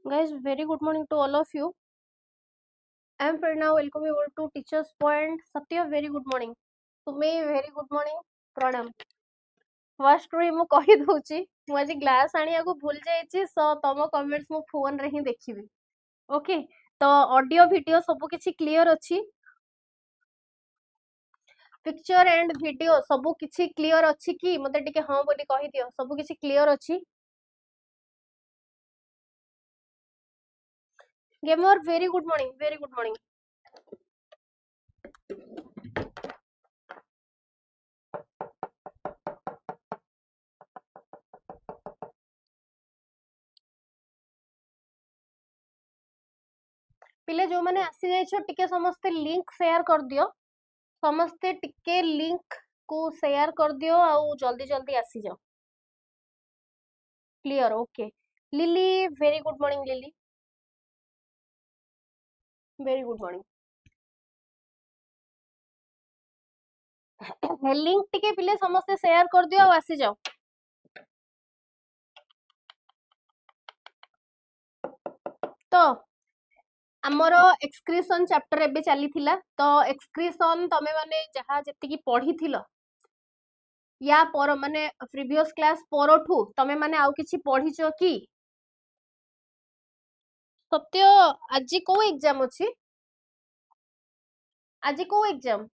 Guys, very good morning to all of you. I am Prerna. Welcome you all to Teachers Point. Satya, very good morning. To me, very good morning. Pranam. First ରୁ ମୁଁ କହି ଦଉଛି ମୁଁ ଆଜି glass ଆଣିବାକୁ ଭୁଲ ଯାଇଛି show ତମ କମେଣ୍ଟସ୍ ମୁଁ ଫୋନ ରେ ହିଁ ଦେଖିବି ଓକେ ତ ଅଡିଓ ଭିଡିଓ ସବୁ କିଛି କ୍ଲିୟର ଅଛି ପିକ୍ଚର ଏଣ୍ଡ ଭିଡିଓ ସବୁ କିଛି କ୍ଲିୟର ଅଛି କି ମତେ ଟିକେ ହଁ ବୋଲି କହିଦିଅ ସବୁ କିଛି କ୍ଲିୟର ଅଛି ଗେମର very good morning very good morning पिले जो मैंने आसी जाइछो टिके समस्ते लिंक शेयर कर दियो समस्ते टिके लिंक को शेयर कर दियो आउ जल्दी जल्दी आसी जाओ clear okay lily very good morning lily very good morning link टिके पिले समस्ते शेयर कर दियो आउ आसी जाओ तो आमर एक्सक्रिशन चैप्टर एबे चली थिला तो एक्सक्रिशन तमे माने जहा जति की पढ़ी थिलो या पर माने प्रीवियस क्लास परठू तमे माने आउ किछि पढ़िचो की सत्य आज को एग्जाम अछि आज को एग्जाम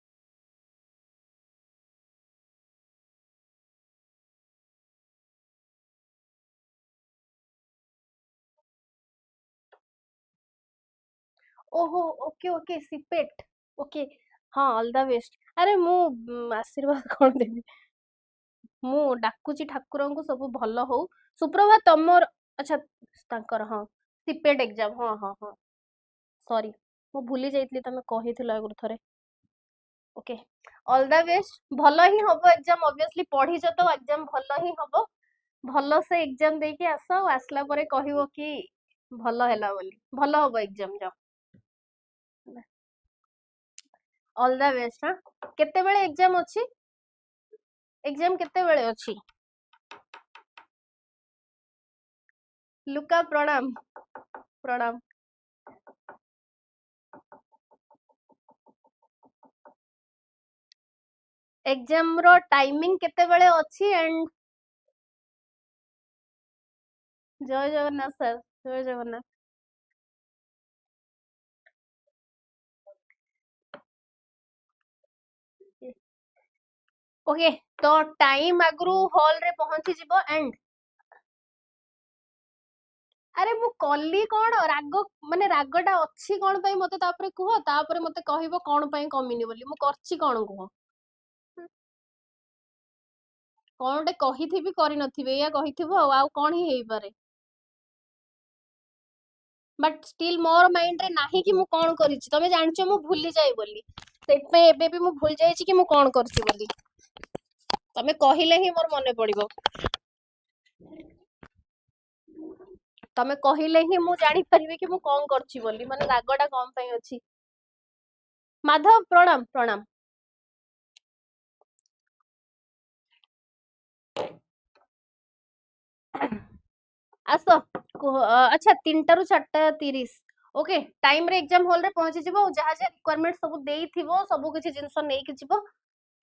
ओहो ओके ओके सिपेट ओके हाँ ऑल द बेस्ट अरे मु आशीर्वाद कोन देबी मु डाकुची ठाकुरंको सब भलो हो सुप्रभात तमर अच्छा तांकर हाँ सिपेट एग्जाम हाँ हाँ हाँ सॉरी मु भूली जाइतली तमे कहिथिला एगुर थरे ओके ऑल द बेस्ट भलो ही हबो एग्जाम ऑब्वियसली पढ़िछ तो एग्जाम भलो ही हबो भलो से एग्जाम देके आसो आसला परे कहिवो कि भलो हैला बोली भलो हबो एग्जाम जाओ ऑल द बेस्ट हाँ केते बेले एग्जाम अछि एग्जाम केते बेले अछि लुका प्रणाम प्रणाम एग्जाम रो टाइमिंग केते बेले अछि एंड जय जगन्नाथ सर जय जगन्नाथ ओके तो टाइम आगरू हॉल रे पहुंची जिवो एंड अरे मु कल्ली कोन राग माने रागटा अछि कोन पई मते तापरे कुहो तापरे मते कहिबो कोन पई कमिनी बोली मु करछि कोन कुहो कोनटे कहिथिबी करि नथिबे या कहिथिबो आ कोन ही हेई पारे बट स्टिल मोर माइंड रे नाही कि मु कोन करिछि तमे जानछो मु भूली जाई बोली सेट पे एबे भी मु भूल जाईछि कि मु कोन करछि बोली तमे कहिले ही मोर मने पड़िबो तमे कहिले ही मु जानि परिबे कि मु कोन करछि बोली माने रागटा कोन पई अछि माधव प्रणाम प्रणाम आसो अच्छा 3टा रु 4:30 ओके टाइम रे एग्जाम हॉल रे पहुंची जिवो जहा जे रिक्वायरमेंट सब देई थिवो सब किछि जिंस नै कि जिवो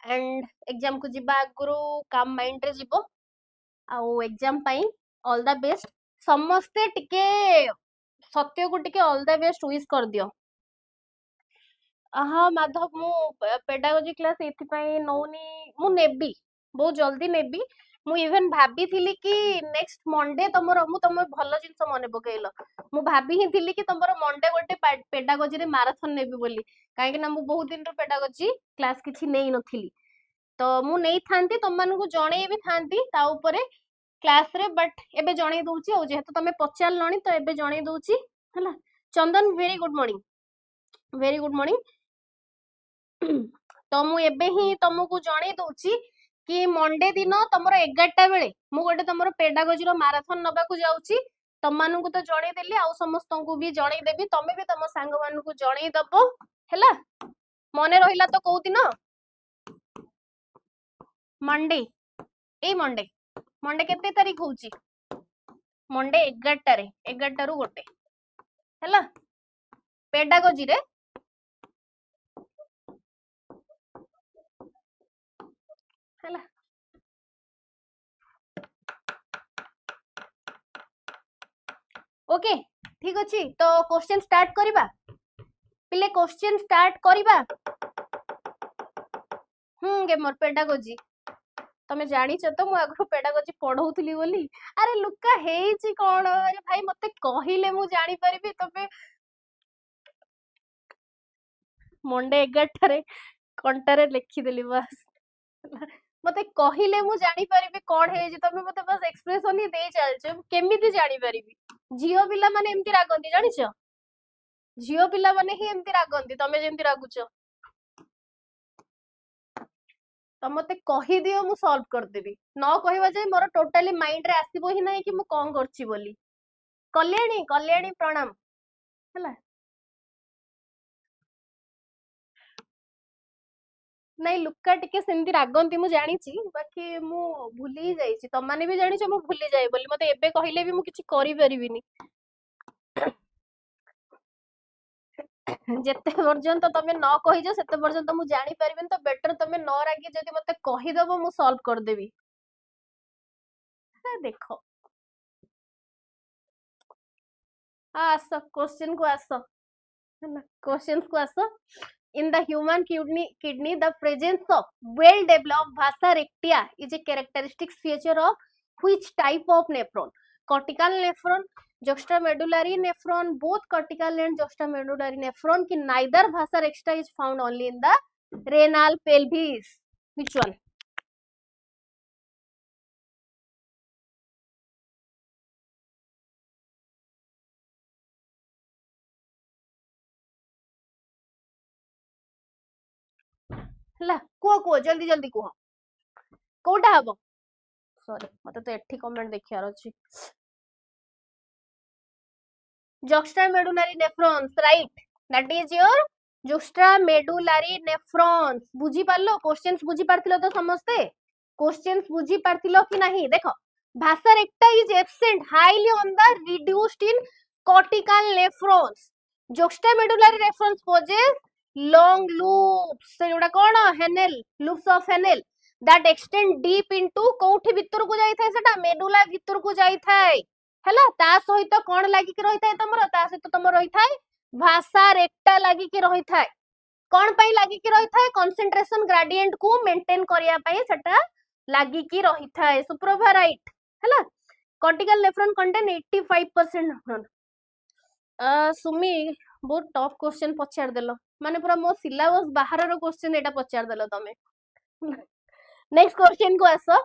एंड एग्जाम को जिबा गुरु काम माइंड रे जिवो आ एग्जाम पई ऑल द बेस्ट समस्ते टिके सत्य को टिके ऑल द बेस्ट विश कर दियो हाँ माधव मु पेडागोजी क्लास एथि पई नौनी मु नेबी बहुत जल्दी नेबी मु इवन भाभी थिली कि नेक्स्ट मंडे तमरो मु तम भलो जिंस मने पकेइलो मु भाभी ही थिली कि तमरो मंडे गोटे पेडागोजी रे मैराथन नेबी बोली काहे कि ना मु बहुत दिन रो पेडागोजी क्लास किछि नेई नथिली तो मु नेई थांती तम मानू को जणे भी थांती ता ऊपरे क्लास रे बट एबे जणे दउची ओ जेहेतु तमे पचार लणी तो एबे जणे दउची हला Chandan very good morning very good morning तो मु एबे ही तुमको जणे दउची कि मंडे दिन तमरो 11टा बेले मु गोटे तमरो पेडागोजी रो मैराथन नबा को जाउची तम मानू को तो जणे देली आ समस्त को भी जणे देबी तमे भी तम सांग मानू को जणे दबो हैला मने रहिला तो को दिन मंडे ए मंडे मंडे केते तारीख होउची मंडे 11टा रे 11टा रु गोटे हैला पेडागोजी रे हैला ओके ठीक अछि तो क्वेश्चन स्टार्ट करिबा पिले क्वेश्चन स्टार्ट करिबा गेमर पेडागोजी तमे जानिछ तो मु आगु पेडागोजी पढौतली बोली अरे लुका हेइची कोन अरे भाई मते कहिले मु जानि परिबी तमे मंडे 11 रे कंटारे लिखि देली बस मते कहिले मु जानि परिबी कोन हेइची तमे मते बस एक्सप्रेशन ही दे चलछ केमिति जानि परिबी जियो पिला माने एमति रागंती जानिछ झियो पिला माने ही एमती रागंती तमे जेमती रागुच तो मते कहि दियो मु सॉल्व कर देबी न कहबा जे मोर टोटली माइंड रे आसीबो ही नै कि मु कोन करछि बोली कल्याणी कल्याणी प्रणाम हला नै लुक्का टिके सेमती रागंती मु जानिछि बाकी मु भूली जाइछि त माने भी जानिछ मु भूली जाय बोली मते एबे कहिले भी मु किछि करि परिबिनी जेते पर्यंत तमे न कहिजो सेते पर्यंत मु जानि परिबिन तो बेटर तमे न रागी जदि मते कहि दबो मु सॉल्व कर देबी देखो आस क्वेश्चन को आस क्वेश्चन को आस in the human kidney the presence of well developed vasa rectia is a characteristic feature of which type of nephron cortical nephron juxtamedullary nephron both cortical and juxtamedullary nephron ki neither vasa rectia is found only in the renal pelvis which one ला को जल्दी जल्दी को कोटा हबो sorry मते तो एठी comment देखियार अछि juxtamedullary nephrons right that is your juxtamedullary nephrons बुझी पारलो क्वेश्चंस बुझी पारथिलो तो समस्ते क्वेश्चंस बुझी पारथिलो कि नहीं देखो vasa recta is absent highly on the reduced in cortical nephrons juxtamedullary nephrons possess long loops से जोड़ा कोन हेनेल loops of Henle that extend deep into कोठी भितर को जाई थाए सेटा मेडुला भितर को जाई थाए हैला ता सहित कोन लागि कि रहि थाए तमरो ता सहित तमरो रहि थाए भाषा रेक्टा लागि कि रहि थाए कोन पई लागि कि रहि थाए कंसंट्रेशन ग्रेडिएंट को मेंटेन करिया पई सेटा लागि कि रहि थाए सुप्रभा राइट हैला cortical nephron contain 85% nephron Sumi बहुत टफ क्वेश्चन पचार देलो माने पूरा मो सिलेबस बाहर रो क्वेश्चन एटा पचार देलो तमे नेक्स्ट क्वेश्चन को आसो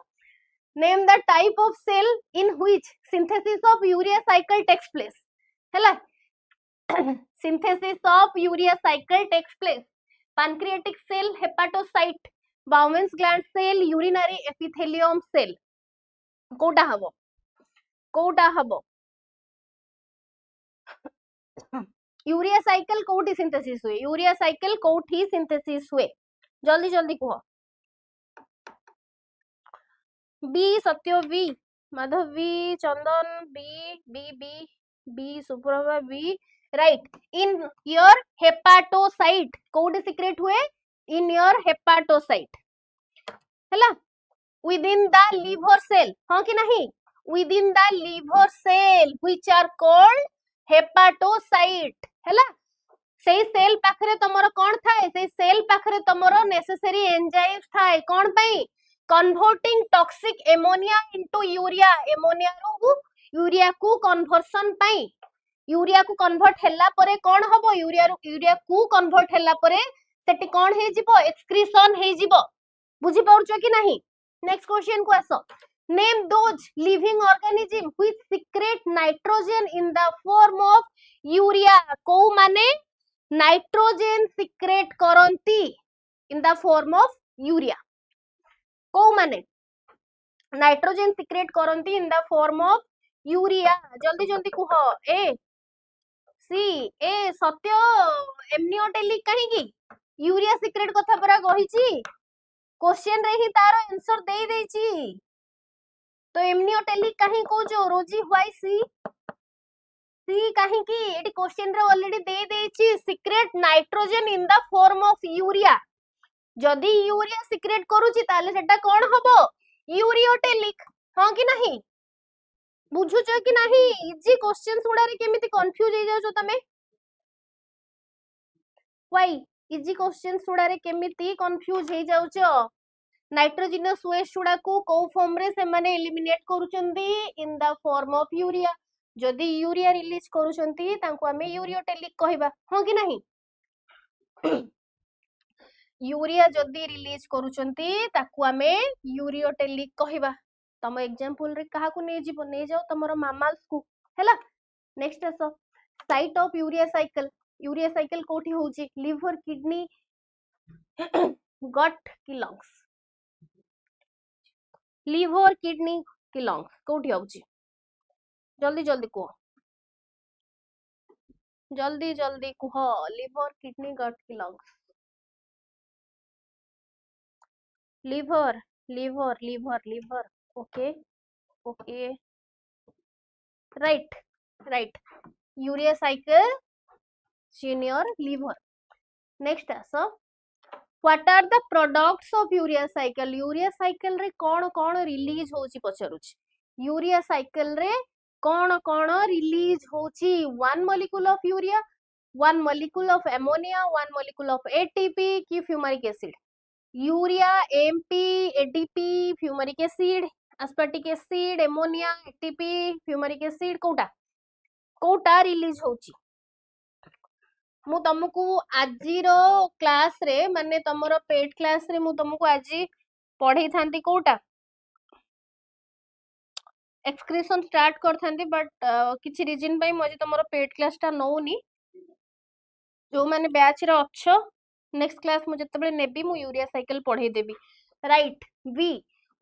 name the type of cell in which synthesis of urea cycle takes place hela synthesis of urea cycle takes place pancreatic cell hepatocyte Bowman's gland cell urinary epithelium cell कोटा हबो urea cycle कोठी synthesis हुए urea cycle कोठी synthesis हुए जल्दी जल्दी कहो B Satya B Madhav B Chandan B B B B Suprabha B right in your hepatocyte कोठी सिक्रेट हुए इन योर हेपाटोसाइट हैला within the liver cell हां कि नहीं within the liver cell which are called hepatocyte हैला सेई सेल पाखरे तमरो कोन थाए सेई सेल पाखरे तमरो नेसेसरी एंजाइम्स थाए कोन पई converting toxic ammonia into urea ammonia रो यूरिया को कन्वर्सन पई यूरिया को कन्वर्ट हैला परे कोन हबो यूरिया को कन्वर्ट हैला परे सेटी कोन हे जिवो एक्सक्रीशन हे जिवो बुझी पाउछो कि नहीं नेक्स्ट क्वेश्चन को आसो name those living organism which secrete nitrogen in the form of urea को माने नाइट्रोजन सीक्रेट करंती in the form of urea को माने नाइट्रोजन सीक्रेट करंती in the form of urea जल्दी जल्दी कहो ए सी ए सत्य एमनियोटेलिक कहीं की यूरिया सीक्रेट कथा परा कहिची क्वेश्चन रे ही तारो आंसर दे देची तो एमनियोटेलिक कहीं को जो रोजी व्हाई सी सी कहीं की एटी क्वेश्चन रे ऑलरेडी दे देछि secrete nitrogen in the form of urea जदि यूरिया सीक्रेट करूची ताले सेटा कोन हबो यूरियोटेलिक हां कि नहीं बुझुच कि नहीं इजी क्वेश्चंस गुडा रे केमिति कंफ्यूज हे जाउछो तमे व्हाई इजी क्वेश्चंस गुडा रे केमिति कंफ्यूज हे जाउछो नाइट्रोजनस वेस्ट गुडा को को फॉर्म रे से माने एलिमिनेट करूचंदी in the form of urea जदि यूरिया रिलीज करूचंती तांको हमें यूरियोटेलिक कहबा हां कि नहीं यूरिया जदि रिलीज करूचंती ताकू हमें यूरियोटेलिक कहबा तम एग्जांपल रे काहा को नै जाओ तमरो मामाल्स को हैला नेक्स्ट आसो साइट ऑफ यूरिया साइकिल कोठी होउची लिवर किडनी गट की लंग्स लिवर किडनी की लंग्स कोठी होउची जल्दी जल्दी को जल्दी जल्दी कुह लिवर किडनी गट की lungs liver liver liver liver okay okay right right urea cycle senior liver next आसो what are the products of urea cycle रे कौन कौन रिलीज होची पचरुची यूरिया साइकिल रे कौन कौन रिलीज होची one molecule of urea one molecule of ammonia one molecule of ATP की fumaric acid urea AMP ADP fumaric acid aspartic acid ammonia ATP fumaric acid कोटा कोटा रिलीज होची मु तुमको आजिर क्लास रे माने तमरो पेड क्लास रे मु तुमको आजी पढ़ाई थांती कोटा एक्सक्रीशन स्टार्ट कर थांती बट किछि रीजन पई मजे तमरो पेड क्लास ता नौनी जो माने बैच रे अच्छो नेक्स्ट क्लास मु जतबे नेबी मु यूरिया साइकिल पढ़ाई देबी राइट बी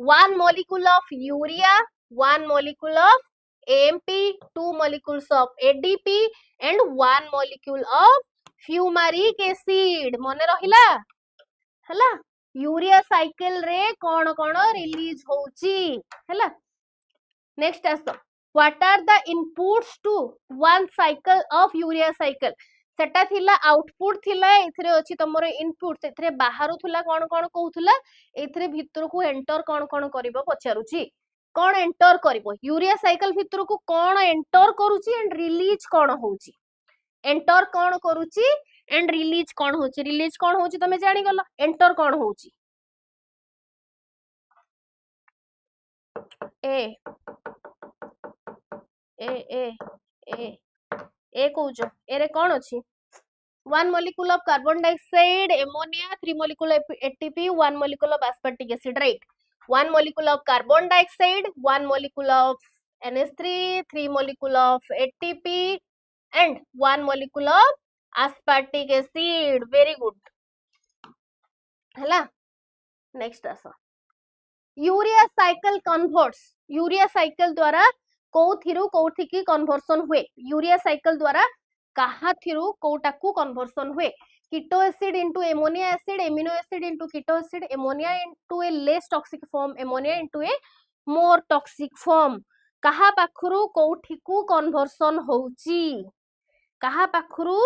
one molecule of urea one molecule of MP two molecules of ADP and one molecule of fumaric acid मने रहिला हला यूरिया साइकिल रे कोन कोन रिलीज होची हला नेक्स्ट आसो what are the inputs to one cycle of urea cycle सेटा थिला output थिला एथरे अछि तमरो इनपुट एथरे बाहरु थिला कोन कोन कहउथिला एथरे भितर को एंटर कोन कोन करिवो पचारुची कोन एंटर करिवो यूरिया साइकिल भितर को कोन एंटर करूची एंड रिलीज कोन होउची एंटर कोन करूची एंड रिलीज कोन होउची तमे जानि गलो एंटर कोन होउची ए ए ए ए ए कहूचो एरे कोन अछि one molecule of carbon dioxide ammonia three molecule of ATP one molecule of aspartic acid right one molecule of carbon dioxide one molecule of NH3 three molecule of ATP and one molecule of aspartic acid very good हला next आसा urea cycle converts urea cycle द्वारा कोथिरु कोथिकी conversion हुए urea cycle द्वारा कहा थिरु कोटाकू कन्वर्सन हुए keto acid into ammonia acid amino acid into keto acid ammonia into a less toxic form ammonia into a more toxic form कहा पाखरु कोठिकू कन्वर्सन होउची कहा पाखरु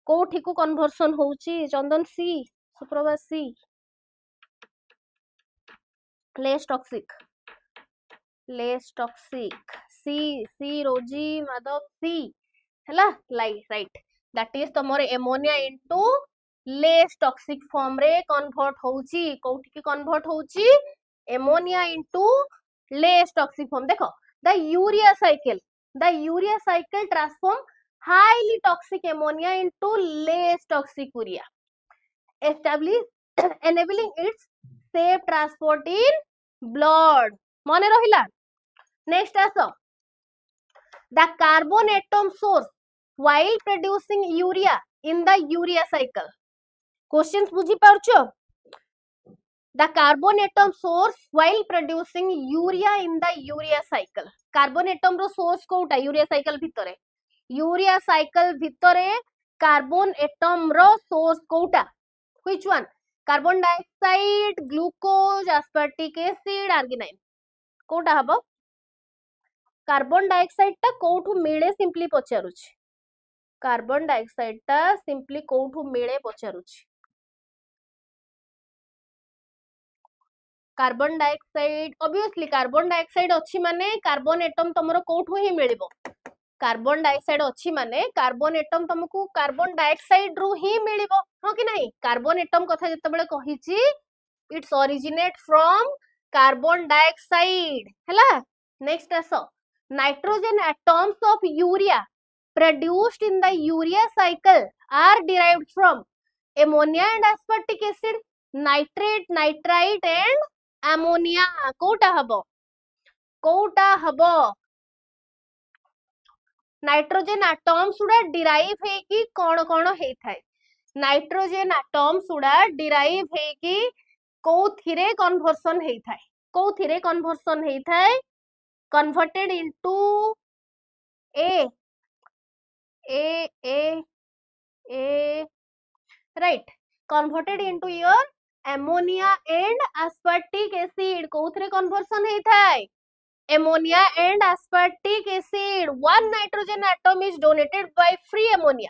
कोठिकू कन्वर्सन होउची Chandan C Suprabha C less toxic C Rosy Madhav C हला राइट दैट इज तमरे ammonia into less toxic form रे कन्वर्ट होउची कोठी की कन्वर्ट होउची ammonia into less toxic form देखो the urea cycle transform highly toxic ammonia into less toxic urea establish enabling its safe transport in blood मने रहिला next आसो the carbon atom source while producing urea in the urea cycle questions बुझी पाउछो the carbon atom source while producing urea in the urea cycle carbon atom row source Kota urea cycle भितरे carbon atom row source Kota which one carbon dioxide glucose aspartic acid arginine Kota हबो carbon dioxide टा कोठू मिले simply पचारुछि carbon dioxide टा simply कोठू मिले पचारुछि carbon dioxide obviously carbon dioxide अछि माने कार्बन एटम तमरो कोठू ही मिलिबो कार्बन डाइऑक्साइड अछि माने कार्बन एटम तुमको कार्बन डाइऑक्साइड रु ही मिलिबो हो कि नहीं कार्बन एटम कथा जते बेले कहिछि it's originate from carbon dioxide हैला नेक्स्ट आसो nitrogen atoms of urea produced in the urea cycle are derived from ammonia and aspartic acid nitrate nitrite and ammonia कोटा हबो नाइट्रोजन एटम्स उडा डिराइव है कि कौन हे थाए नाइट्रोजन एटम्स उडा derive है कि कोथिरे कन्वर्सन हे थाए converted into A right converted into your ammonia and aspartic acid कोथरे conversion हे थाए ammonia and aspartic acid one nitrogen atom is donated by free ammonia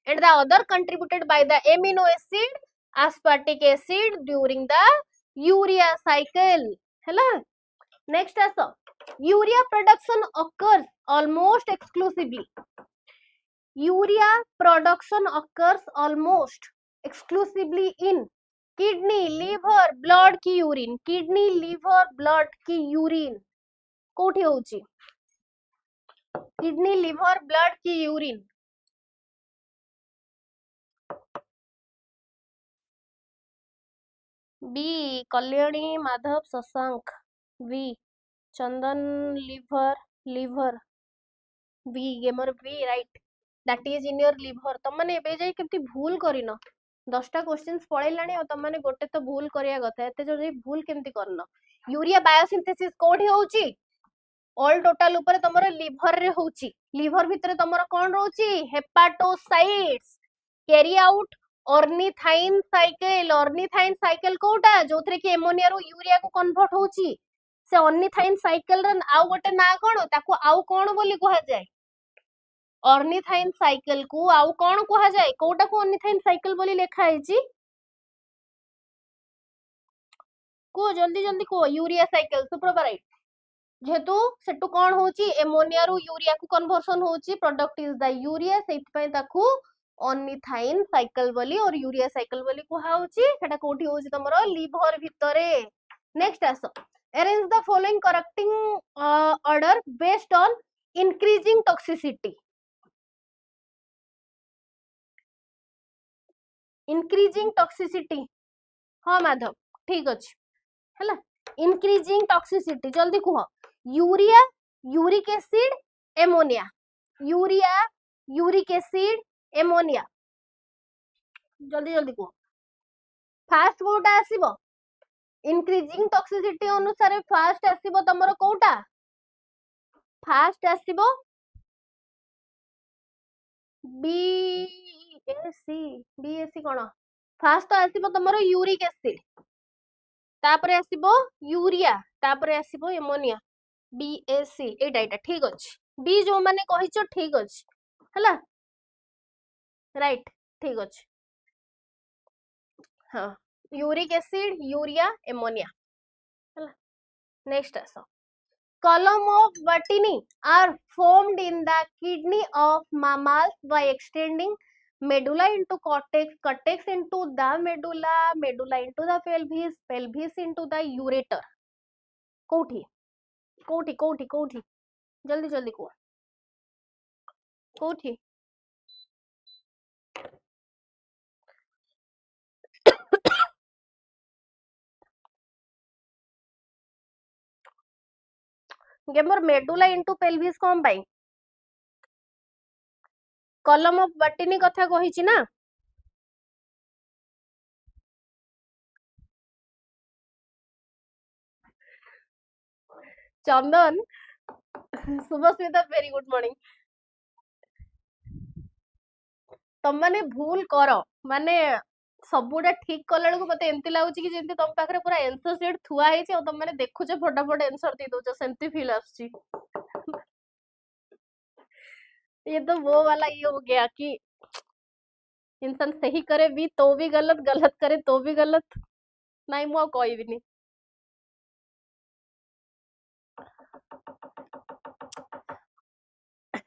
and the other contributed by the amino acid aspartic acid during the urea cycle hela next aso urea production occurs almost exclusively urea production occurs almost exclusively in kidney liver blood की urine kidney liver blood की urine कोठी होची kidney liver blood की urine B Kalyani Madhav Shashank V Chandan liver V gamer V right that is in your liver तुम माने एबे जाई केमती भूल करिनो 10टा क्वेश्चंस पळैलाणी तुम माने गोटे तो भूल करिया कथा एते जो भूल केमती करनो यूरिया बायोसिंथेसिस कोठी होउची ऑल टोटल ऊपर तमरो लिवर रे होउची लिवर भितरे तमरो कोन रहउची hepatocytes carry out ornithine cycle कोटा जोथरे कि एमोनिया रो यूरिया को कन्वर्ट होउची से ऑर्निथाइन साइकिल रे आउ गोटे ना कोन ताको आउ कोन बोली कहा जाय ऑर्निथाइन साइकिल को आउ कोन कहा जाय कोटा को ऑर्निथाइन साइकिल बोली लेखा हैची को जल्दी को यूरिया साइकिल सुपरबाराइट जेतु सेटु कोन होची एमोनिया रो यूरिया को कन्वर्सन होची product is the urea set पय ताकू ऑर्निथाइन साइकिल बोली और यूरिया साइकिल बोली कहा होची सेटा कोठी होची तमरो लिवर भितरे नेक्स्ट आसो arrange the following correcting order based on increasing toxicity हाँ माधव ठीक अछि हला इंक्रीजिंग टॉक्सिसिटी जल्दी कुह urea uric acid ammonia urea uric acid ammonia जल्दी कुह फास्ट कोटा आसीबो इंक्रीजिंग टॉक्सिसिटी अनुसार फास्ट आसीबो तमरो कोटा फास्ट आसीबो बीएससी कोन फास्ट तो आसीबो तमरो यूरिक एसिड तापरे आसीबो यूरिया तापरे आसीबो एमोनिया बीएससी एटा ठीक अछि बी जो माने कहिचो ठीक अछि हला राइट ठीक अछि हां यूरिक एसिड यूरिया एमोनिया हला नेक्स्ट आसो column of botany are formed in the kidney of mammals by extending medulla into cortex into the medulla into the pelvis into the ureter कोठी जल्दी को कोठी गेमर मेडुला इनटू पेल्विस कम पाई कलम of botany कथा कहिछि ना चंदन Subhasmita very good morning तुम माने भूल कर माने सबुडा ठीक कला बेलू मत एमती लगुच कि जमी तुम पाखे पूरा आंसर सीट थुआ तुम मैंने देखुच फटाफट आंसर दे दौच सेमती फिल आस ये तो वो वाला ये हो गया कि इंसान सही करे भी तो भी गलत, गलत करे तो भी गलत। नहीं मु कोई भी नहीं।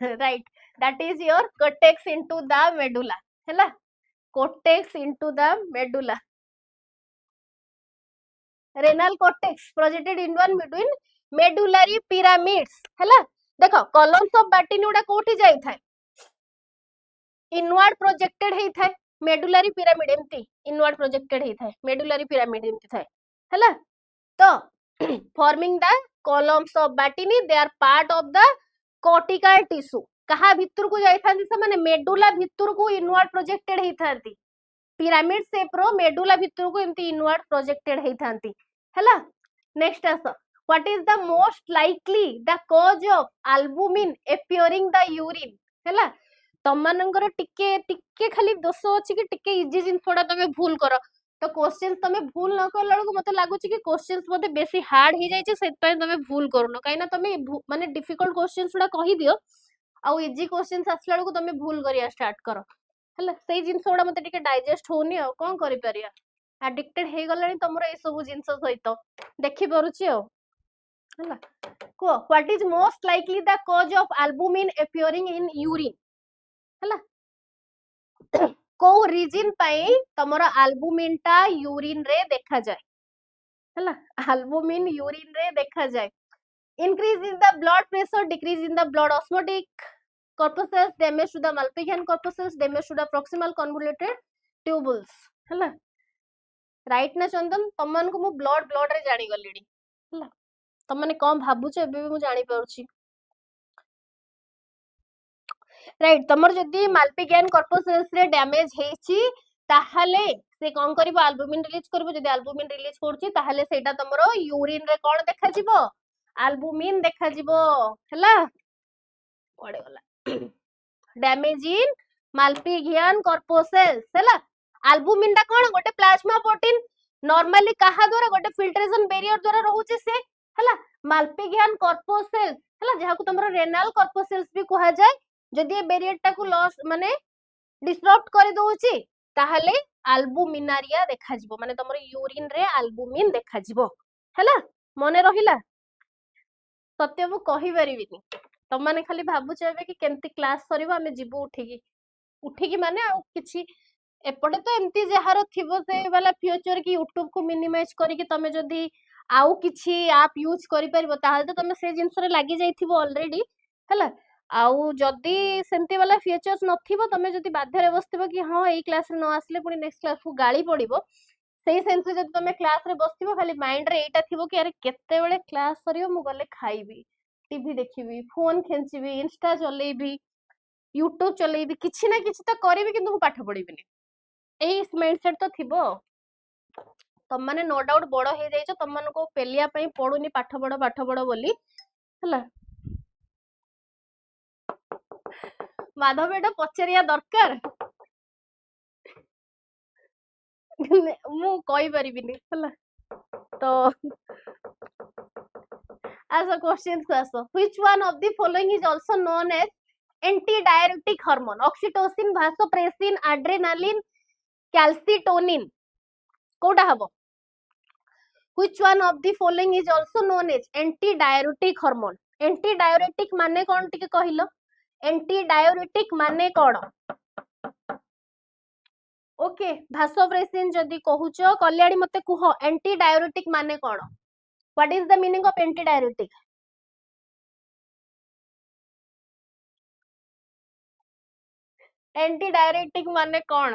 Right, that is your cortex into the medulla हैला, cortex into the medulla, renal cortex projected inward between medullary pyramids हैला। देखो कॉलम्स ऑफ बैटिन उडा कोठी जाई थाए, इनवर्ड प्रोजेक्टेड हेई थाए, मेडुलरी पिरामिड एमती इनवर्ड प्रोजेक्टेड हेई थाए, मेडुलरी पिरामिड एमती थाए हैला। तो forming the columns of Bertini they are part of the cortical tissue. कहा भितर को जाई थांती से माने मेडुला भितर को इनवर्ड प्रोजेक्टेड हेई थांती, पिरामिड शेप रो मेडुला भितर को एमती इनवर्ड प्रोजेक्टेड हेई थांती हैला। नेक्स्ट आस, what is the most likely the cause of albumin appearing the urine हैला। तमनकर टिके टिके खाली दोष अछि कि टिके इजी जिनसोडा तमे भूल करो, तो क्वेश्चन तमे भूल न करला बेलको मते लागुच कि क्वेश्चंस मते बेसी हार्ड हे जाय छै, सेत पय तमे भूल करनो, काइना तमे माने डिफिकल्ट क्वेश्चंस उडा कहि दियो आ इजी क्वेश्चंस आसला बेलको तमे भूल करिया स्टार्ट करो हैला। सेही जिनसोडा मते टिके डाइजेस्ट होनी आ कोन करि परिया, एडिक्टेड हे गलानी तमरो ए सब जिंस सहित देखि परुची आ हैला। को what is most likely the cause of albumin appearing in urine हैला। को रीजन पाई तमरो एल्बुमिन टा यूरिन रे देखा जाए हैला, एल्बुमिन यूरिन रे देखा जाए। Increase in the blood pressure, decrease in the blood osmotic corpuscles, damage to the Malpighian corpuscles, damage to the proximal convoluted tubules हैला। राइट ना चंदन, तमन को मु ब्लड ब्लड रे जानी गलिडी हैला, तमने कम भाबुछ एबे भी मु जानी परुची। राइट, तमर जदी माल्पिगियन कॉर्पसल्स रे डैमेज हेची ताहले से कोन करबो एल्बुमिन रिलीज करबो, जदी एल्बुमिन रिलीज करची ताहले सेटा तमरो यूरिन रे कोन देखा जिवो, एल्बुमिन देखा जिवो हैला। पड़े गला डैमेज इन माल्पिगियन कॉर्पसल्स हैला। एल्बुमिन टा कोन गोटे प्लाज्मा प्रोटीन, नॉर्मली कहा द्वारा गोटे फिल्ट्रेशन बैरियर द्वारा रहउची से हैला। माल्पिगियन कॉर्पसल्स हैला जहा को तमरो रेनल कॉर्पसल्स भी कहा जाय, जदि ए बैरियर टा को लॉस माने डिस्टर्ब कर दोची ताहले एल्बुमिनारिया देखा जिवो, माने तमरो यूरिन रे एल्बुमिन देखा जिवो हैला। मने रहिला, सत्य मु कहि परिबिनी, तम माने खाली भाबुछ एबे कि केमती क्लास सरिबो हमें जिबो उठिकी उठिकी माने आ किछि एपटे तो एमती जहार थिबो से वाला फ्यूचर की यूट्यूब को मिनिमाइज करिके तमे जदी आउ किछि ऐप यूज करि परिबो ताहले तो तमे से जिंस रे लागि जाइथिबो ऑलरेडी हैला। आउ जदी सेमती वाला फीचर्स नथिबो तमे जदी बाध्य रे बसथिबो कि हां एई क्लास रे न आसले पुनी नेक्स्ट क्लास को गाली पड़िबो, सेही सेंस रे जदी तमे क्लास रे बसथिबो खाली माइंड रे एटा थिबो कि अरे केते बेले क्लास सरियो मु गले खाइबी, टीवी देखिबी, फोन खेंचीबी, इंस्टा चलेबी, यूट्यूब चलेबी, किछि ना किछि त करिबी किंतु मु पाठ पढिबिनी, एई माइंडसेट तो थिबो। तम माने नो डाउट बड़ हे जाइछो, तम मन को पेलिया पई पढुनी पाठ पढ बोली हैला। माधव एटा पचरिया दरकार मु कहि परिबिनी हैला। तो as a questions को आसो, which one of the following is also known as antidiuretic hormone, oxytocin, vasopressin, adrenaline, calcitonin, Kota हबो। which one of the following is also known as antidiuretic hormone, antidiuretic माने कोन टिके कहिलो, antidiuretic माने कोन, okay भासोप्रेसिन जदी कहूचो कल्याणी मते कुह antidiuretic माने कोन, what is the meaning of antidiuretic, antidiuretic माने कोन।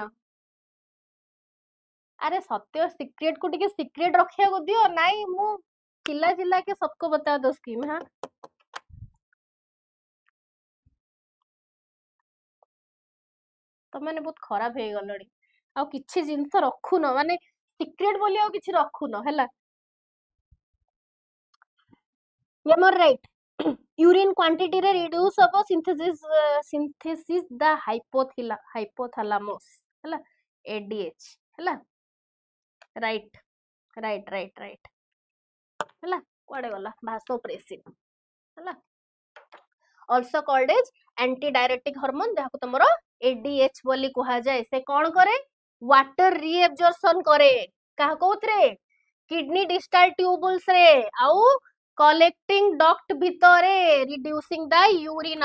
अरे सत्य सीक्रेट को टिके सीक्रेट रखिया को दियो, नाइ मु चिल्ला चिल्ला के सबको बता दो स्कीम। हां तो मैंने बहुत खराब हे गलड़ी, आ किछि जिंस रखुन माने सीक्रेट बोली आ किछि रखुन हैला। यमर राइट, यूरिन क्वांटिटी रे reduce of synthesis the hypothalamus हैला, एडीएच हैला। राइट राइट राइट राइट हैला, कोडे गला भासोप्रेसिन हैला, also called as antidiuretic hormone जहाको तमरो एडीएच बोली कहा जाए से कौन करे वाटर रीएब्जॉर्प्शन करे कहा कोथरे किडनी डिस्टल ट्यूबुल्स रे आउ कलेक्टिंग डक्ट भितरे रिड्यूसिंग द यूरिन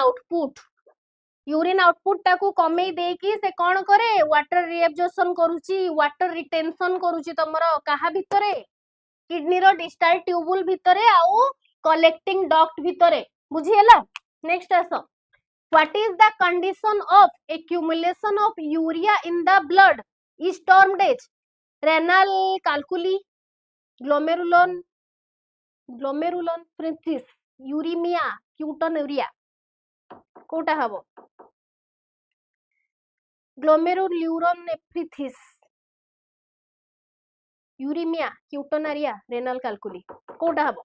आउटपुट टाकू कमेई देकी से कौन करे वाटर रीएब्जॉर्प्शन करूची वाटर रिटेंशन करूची तमरो कहा भितरे किडनी रो डिस्टल ट्यूबुल भितरे आउ कलेक्टिंग डक्ट भितरे बुझिएला नेक्स्ट आसो What is the condition of accumulation of urea in the blood is termed as renal calculi, glomerulonephritis, uremia, ketonuria. कोटा हबो glomerulonephritis, uremia, ketonuria, renal calculi. Kota हबो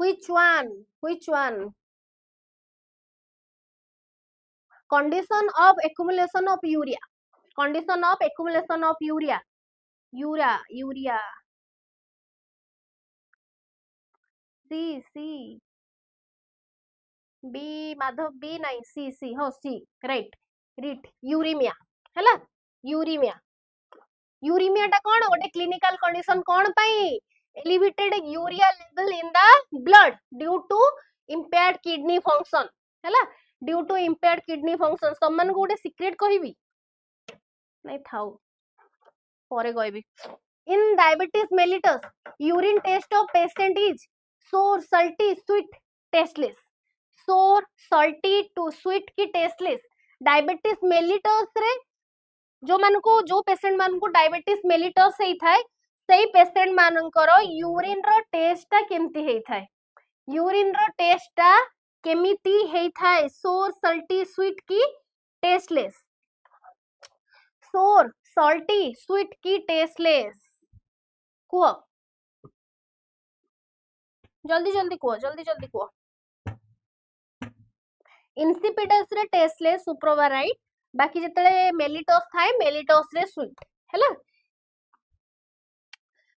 which one condition of accumulation of urea C B Madhav B नहीं C हो C right uremia हैला uremia टा कौन गोटे clinical condition कौन पाई elevated urea level in the blood due to impaired kidney function हैला due to impaired kidney function सम्मान को गोटे सीक्रेट कहबी नहीं थाउ परे कहबी in diabetes mellitus urine taste of patient is sour salty sweet tasteless sour salty to sweet की टेस्टलेस डायबिटीज मेलिटस रे जो पेशेंट मान को डायबिटीज मेलिटस हेई थाए सेही पेशेंट मानकर यूरिन रो टेस्ट केमती हेई थाए यूरिन रो टेस्ट केमिति हेई थाए सोर सल्टी स्वीट की टेस्टलेस सोर सल्टी स्वीट की टेस्टलेस कुह जल्दी कुह इंसिपिडस रे टेस्टलेस सुप्रोवाराइट बाकी जेतले मेलिटस थाए मेलिटस रे स्वीट हैला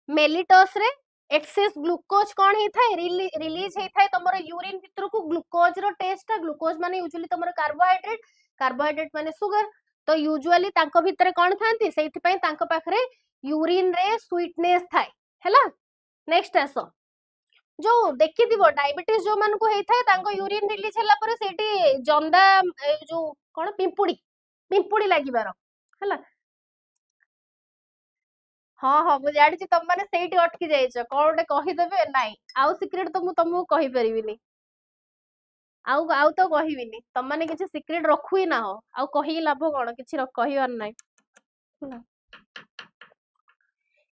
मेलिटस रे एक्सेस ग्लूकोज कौन ही थाए रिलीज ही थाए तमरो यूरिन भितर को ग्लूकोज रो टेस्ट ग्लूकोज माने यूजुअली तमरो कार्बोहाइड्रेट माने शुगर तो यूजुअली तांको भितर कौन थांती सेति पई तांको पाखरे यूरिन रे स्वीटनेस थाए हैला नेक्स्ट आसो जो देखि दिबो डायबिटीज जो मान को हेई थाए तांको यूरिन रिलीज हला पर सेठी जंदा जो कोन पिंपुड़ी लागिबार हैला हाँ मुझे जानी तुम मैंने से अटकी जाइछ कौन गोटे कहीदेवे नाई आउ सिक्रेट तो मुझे तुमको कही परिबिनी आउ तो कहबिनी तुम मैंने किसी सिक्रेट रखु ही ना हो आउ कही लाभ कौन किसी कहबार ना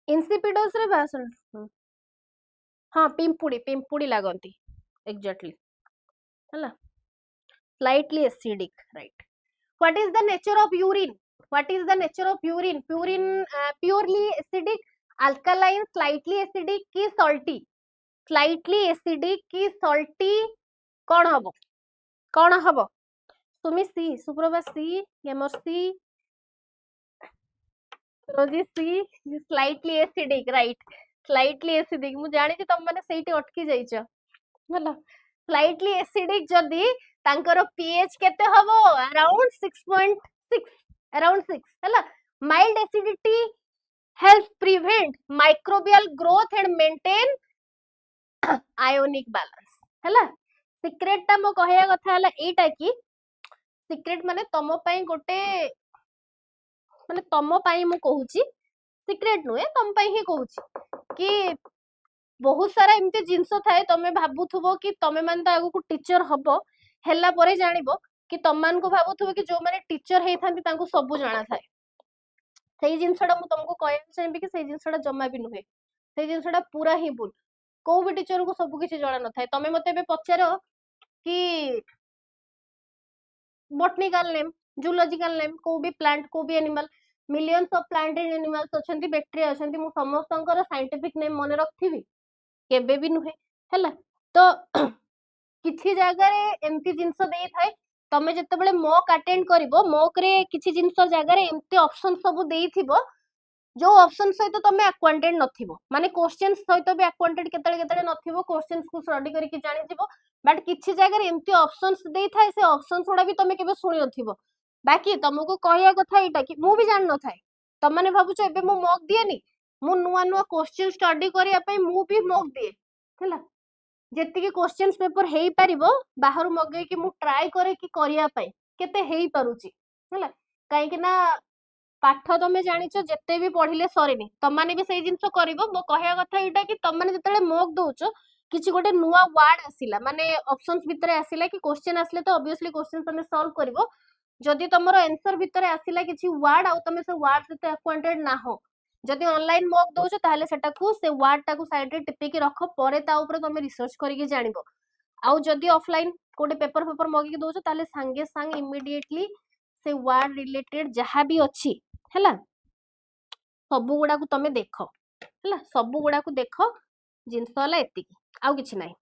इंसिपिडस रे भाषण हाँ पिंपुड़ी लागंती एग्जैक्टली हैला slightly acidic right what is the nature of urine purely acidic alkaline slightly acidic की सॉल्टी कौन हबो सुमी सी सुप्रभा सी गेमर C Rosy C slightly acidic right slightly acidic मु जानि कि तुम माने सेठी अटकी जाइछ होला स्लाइटली एसिडिक जदी तांकर पीएच केते हबो अराउंड 6 हैला mild acidity help prevent microbial growth and maintain ionic balance हैला सीक्रेट ता मो कहया कथा हला एटा की सीक्रेट माने तमो पई गोटे माने तमो पई मु कहूची सीक्रेट नुए तम पई ही कहूची कि बहुत सारा एमती जिंस थाए तमे भाबुथुबो कि तमे मान तो आगु टीचर हबो हेला परे जानिबो कि तम मान को भाबुथुबो कि जो माने टीचर हेई थांती तांको सब जाना थाए सेही जिंसडा मु तुमको कहया चाहिबी कि सेही जिंसडा जम्मा भी नुहे सेही जिंसडा पूरा ही भूल को भी टीचर को सब किछि जाना न थाए तमे मते बे पचारो कि बॉटनिकल नेम जूलॉजिकल नेम को भी प्लांट को भी animal millions of plant and animals अछंती बैक्टीरिया अछंती मु समस्तंकर साइंटिफिक नेम मने रखथिबी केबे भी नुहे हैला तो किछि जगह रे एमती जिंस देई थाए तमे जते बेले मॉक अटेंड करिवो मॉक रे किछि जिंस जगह रे एमती ऑप्शन सब देई थिबो जो ऑप्शन सहित तमे एक्वांटेड नथिबो माने क्वेश्चंस सहित भी एक्वांटेड केतले केतले नथिबो क्वेश्चंस को स्टडी करके जानि जिवो बट किछि जगह रे एम्ति ऑप्शंस देई थाए से ऑप्शंस उडा भी तमे केबे सुनि नथिबो बाकी तुमको कहया कथा एटा कि मु भी जान न थाए तम माने भाबुछ एबे मु मॉक दिएनी मु नुआ नुआ क्वेश्चन स्टडी करिया पई मु भी मॉक दिए हला जेति कि क्वेश्चंस पेपर हेई परिबो बाहर मगे कि मु ट्राई करे कि करिया पई केते हेई परुची हला काहे कि ना पाठ तमे जानिछ जेते भी पढ़िले सरीनी तमाने भी सेही जिंस करिवो मो कहया कथा एटा कि तमाने जतले मॉक दोउचो किछि गोटे नुवा वर्ड आसिला माने ऑप्शंस भितरे आसिला कि क्वेश्चन आसले तो ऑब्वियसली क्वेश्चन तमे सॉल्व करिवो जदि तमरो आंसर भितरे आसिला किछि वर्ड आ तमे से वर्ड सहित एक्वांटेड ना हो जदि ऑनलाइन मॉक दोउचो ताहले सेटा को से वर्ड टाको साइड रे टिपी के रखो परे ता ऊपर तमे रिसर्च करिके जानिबो आउ जदि ऑफलाइन कोटे पेपर पेपर मगी दोउचो ताहले संगे संग इमीडिएटली से वर्ड रिलेटेड जहां भी अछि हला सबु गुडा को तमे देखो हला सबु गुडा को देखो जिंस वाला एति आउ किछि नाही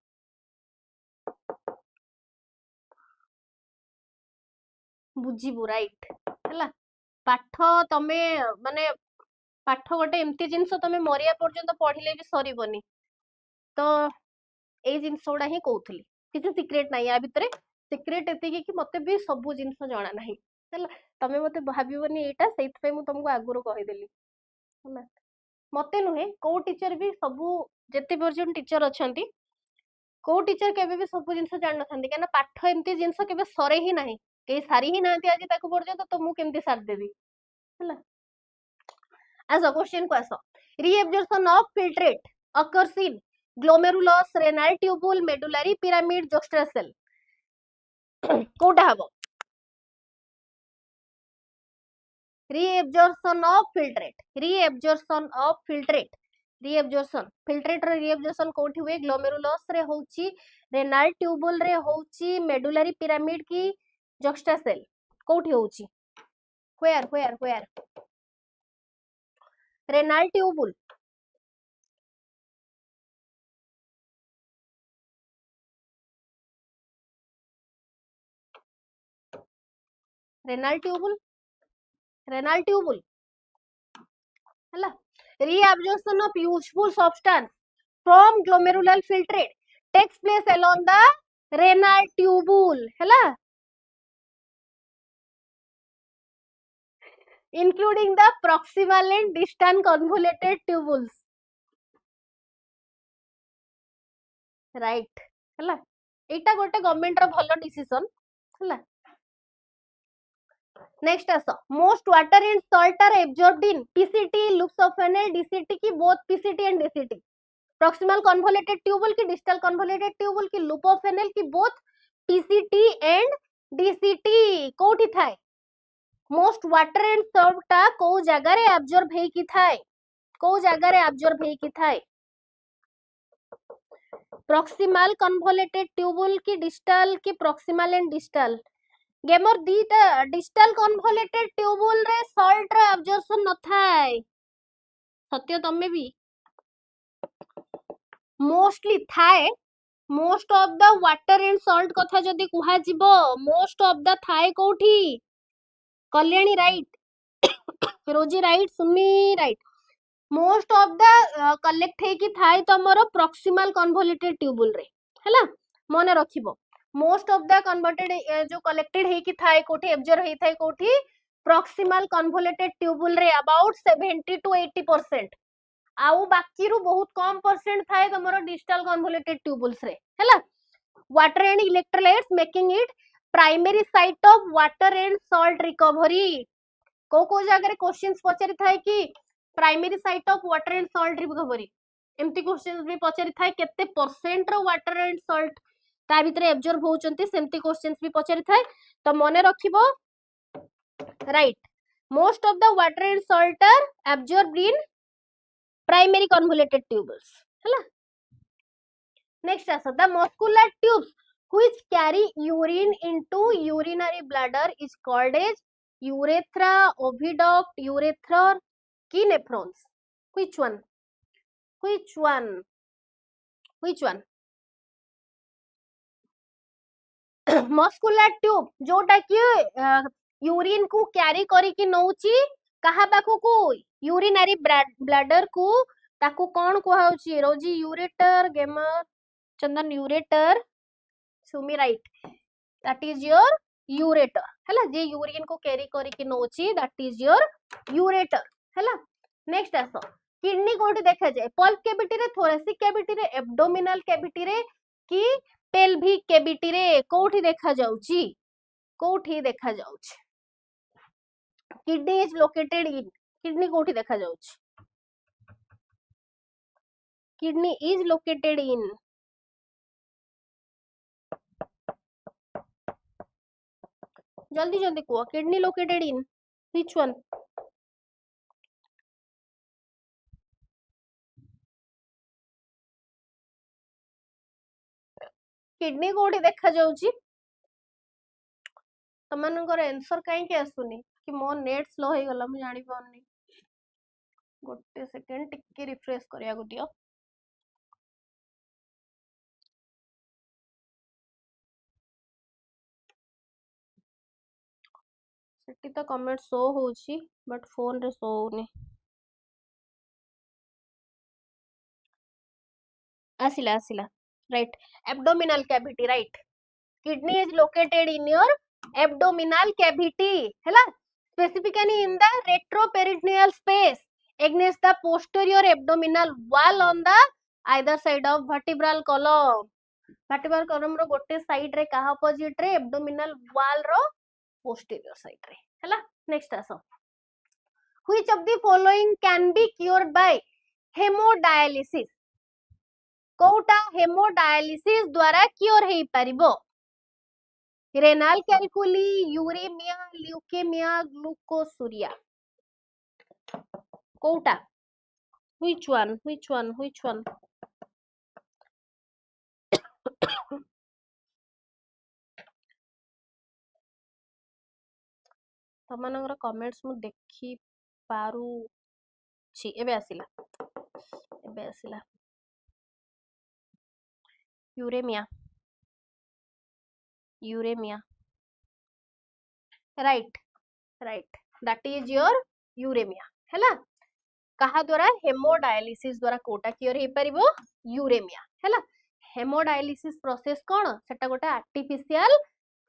बुझिबु राइट हला पाठ तमे माने पाठ गोटे एमती जिंस तमे मरिया पर्यंत पढ़िले भी सरीबनी तो ए जिंस गुडा ही कहउथली किछि सीक्रेट नाही या भितरे सीक्रेट एति कि मते भी सबु जिंस जाना नाही हला तमे मते भाबिबनी एटा सेइत पे मु तुमको आगुरो कहि देली हला मते नुहे को टीचर भी सबु जेते पर्यंत टीचर अछंती को टीचर केबे भी सबु जिंस जान नथांती केना पाठ एमती जिंस केबे सरे ही नाही के सारी ही नांती आज ताको पर्यंत तो मु केमती सार देबी हला आसो क्वेश्चन को आसो reabsorption of filtrate occurs in glomerulus renal tubule medullary pyramid juxta cell कोटा हबो reabsorption of filtrate reabsorption filtrate रे reabsorption कोठी हुए ग्लोमेरुलस रे होची रेनाल ट्यूबुल रे होची मेडुलरी पिरामिड की जक्स्टा सेल कोठी होची where renal tubule renal tubule हला reabsorption of useful substance from glomerular filtrate takes place along the renal tubule hela including the proximal and distal convoluted tubules right hela एटा गोटे government रो भलो decision हला next आसो most water and salt are absorbed in PCT loops of Henle DCT की both PCT and DCT proximal convoluted tubule की distal convoluted tubule की loop of funnel की both PCT and DCT कोठी थाए most water and salt टा को जगह रे absorb हेई की थाए को जगह रे absorb हेई की थाए proximal convoluted tubule की distal की proximal and distal गेमर दीटा distal convoluted tubule रे salt रे absorption न थाए सत्य तमे भी मोस्टली थाए most of the water and salt कथा जदी कुहा जिवो मोस्ट ऑफ द थाए कोठी Kalyani right Rosy right Sumi right most of the collect हे की थाए तमरो प्रॉक्सिमल कन्वोल्यूटेड ट्यूबुल रे हला मने रखिबो मोस्ट ऑफ द कन्वर्टेड जो कलेक्टेड हे की थाए कोठी एब्जॉर्ब हे थाए कोठी प्रॉक्सिमल कन्वोल्यूटेड ट्यूबुल रे अबाउट 70 to 80% आउ बाकी रु बहुत कम परसेंट थाए तमरो डिजिटल कन्वोल्यूटेड ट्यूबुल्स रे हला water and electrolytes making it primary site of water and salt recovery को जगह क्वेश्चंस पचारि थाए कि primary site of water and salt recovery एम्ति क्वेश्चंस भी पचारि थाए केते परसेंट रो वाटर एंड सॉल्ट ता भितरे एब्जॉर्ब होचंती सेम्ति क्वेश्चंस भी पचारि थाए तो मने रखिबो right most of the water and salt are absorbed in primary convoluted tubules hela next asa the muscular tubes which carry urine into urinary bladder is called as urethra oviduct urethra key nephrons which one muscular tube जोटा कि urine को carry करी कि नउची कहा पाखु को urinary bladder को ताकू कौन कुहाउची रोजी यूरेटर गेमर Chandan ureter Sumi right that is your ureter हैला जे यूरिन को कैरी करी कि नोची दैट इज योर यूरेटर हैला नेक्स्ट आसो किडनी कोठी देखा जाए पल्प कैविटी रे थोरेसिक कैविटी रे एब्डोमिनल कैविटी रे कि पेल्विक कैविटी रे कोठी देखा जाउची कोठी देखा जाउची kidney is located in kidney कोठी देखा जाउची किडनी इज लोकेटेड इन जल्दी जल्दी को kidney located in which one kidney कोठी देखा जाउची तमनकर आंसर काहे के आसुनी कि मो नेट स्लो हो गला मु जानि पाउनी गोटे सेकंड टिके रिफ्रेश करिया को दियो सेटी तो कमेंट शो होउची बट फोन रे शो होनी आसिला आसिला right abdominal cavity right kidney is located in your abdominal cavity हैला specifically in the retroperitoneal space against the posterior abdominal wall on the either side of vertebral column रो गोटे side रे कहा opposite ray abdominal wall रो posterior side रे हैला next आसो which of the following can be cured by hemodialysis कोटा haemodialysis द्वारा cure हेई परिबो renal calculi uraemia leukaemia glucosuria कोटा which one तमनकर कमेंट्स मु देखि पारू छी एबे आसिला uraemia right that is your uraemia हैला कहा द्वारा हेमोडायलिसिस द्वारा कोटा क्योर हे परिबो यूरेमिया हैला हेमोडायलिसिस प्रोसेस कोन सेटा गोटे आर्टिफिशियल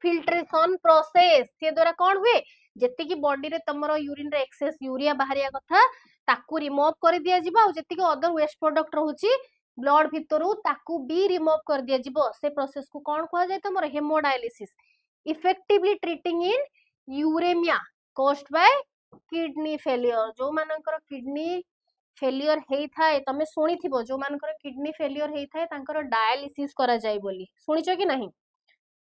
फिल्ट्रेशन प्रोसेस से द्वारा कोन हुए जेति की बॉडी रे तमरो यूरिन रे एक्सेस यूरिया बाहरिया कथा ताकू रिमूव कर दिया जिबो आ जेति की अदर वेस्ट प्रोडक्ट रहउची ब्लड भितरु ताकू भी रिमूव कर दिया जिवो से प्रोसेस को कौन कहा जाए तमर hemodialysis effectively treating in uremia caused by kidney failure जो मानकर किडनी फेलियर हेई थाए तमे सुनी थिबो जो मानकर किडनी फेलियर हेई थाए तांकर डायलिसिस करा जाय बोली सुनिचो कि नहीं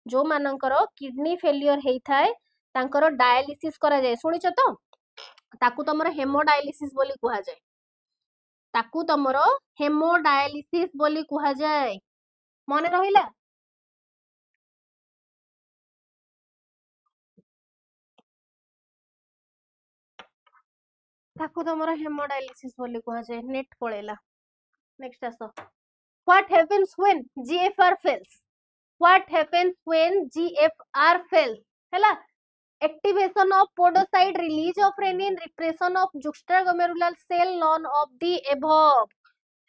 जो मानकर किडनी फेलियर हेई थाए तांकर डायलिसिस करा जाय सुनिचो तो ताकू तमर हेमोडायलिसिस बोली कहा जाय ताकू तमरो हेमोडायलिसिस बोली कहा जाए मने रहिला ताकू तमरो हेमोडायलिसिस बोली कहा जाए नेट पळेला नेक्स्ट आसो what happens when GFR fails हैला activation of podocyte release of renin repression of juxtaglomerular cell none of the above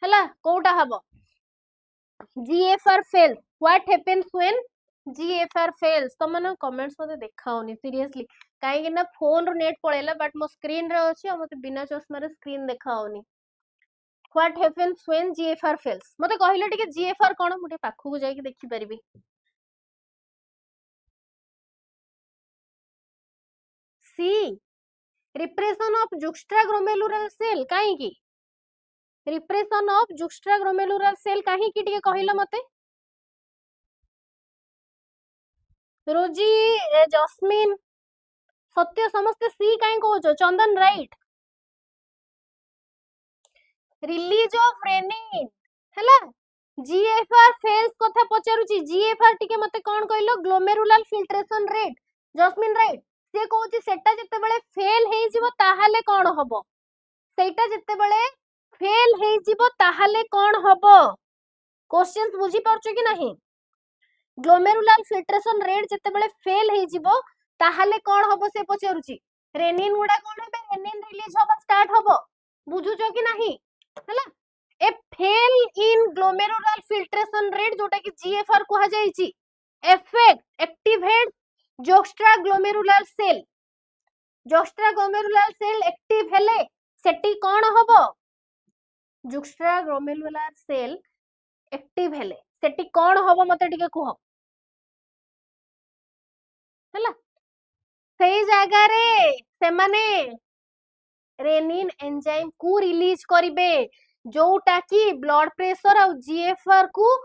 हैला कोटा हबो GFR fails what happens when GFR fails तमन कमेंट्स मते देखाओनी सीरियसली काहे कि ना फोन रो नेट पळेला बट मो स्क्रीन रे अछि मते बिना चश्मा रे स्क्रीन देखाओनी what happens when GFR fails मते कहिलो टिके जीएफआर कोन मुटे पाखु को जाई कि देखि परिबी सी रिप्रेशन ऑफ जुक्स्ट्राग्लोमेरुलर सेल काहे की रिप्रेशन ऑफ जुक्स्ट्राग्लोमेरुलर सेल काहे की टिके कहिलो मते रोजी जस्मिन सत्य समस्त सी काहे कहजो चंदन राइट रिलीज ऑफ रेनिन हैला जीएफआर फेल्स कथा पचारुची जीएफआर टिके मते कोन कहलो ग्लोमेरुलर फिल्ट्रेशन रेट जस्मिन राइट से कहूची सेटा जते बेले फेल हेई जिवो ताहाले कोन हबो सेटा जते बेले फेल हेई जिवो ताहाले कोन हबो क्वेश्चंस बुझी परछो कि नहीं ग्लोमेरुलर फिल्ट्रेशन रेट जते बेले फेल हेई जिवो ताहाले कोन हबो से पचारुची रेनिन गुडा कोन हेबे रेनिन रिलीज हवा स्टार्ट हबो बुझुछ कि नाही हला a fail in glomerular filtration rate जोटा कि जीएफआर कहा जाईची effect activate juxtaglomerular cell active हेले सेटी कोन हबो जोस्ट्रा ग्लोमेरुलर सेल एक्टिव हेले सेटी कोन हबो मते टिके कुह हला सेई जागा रे से माने रेनिन एंजाइम को रिलीज करिवे जोटा कि ब्लड प्रेशर और जीएफआर को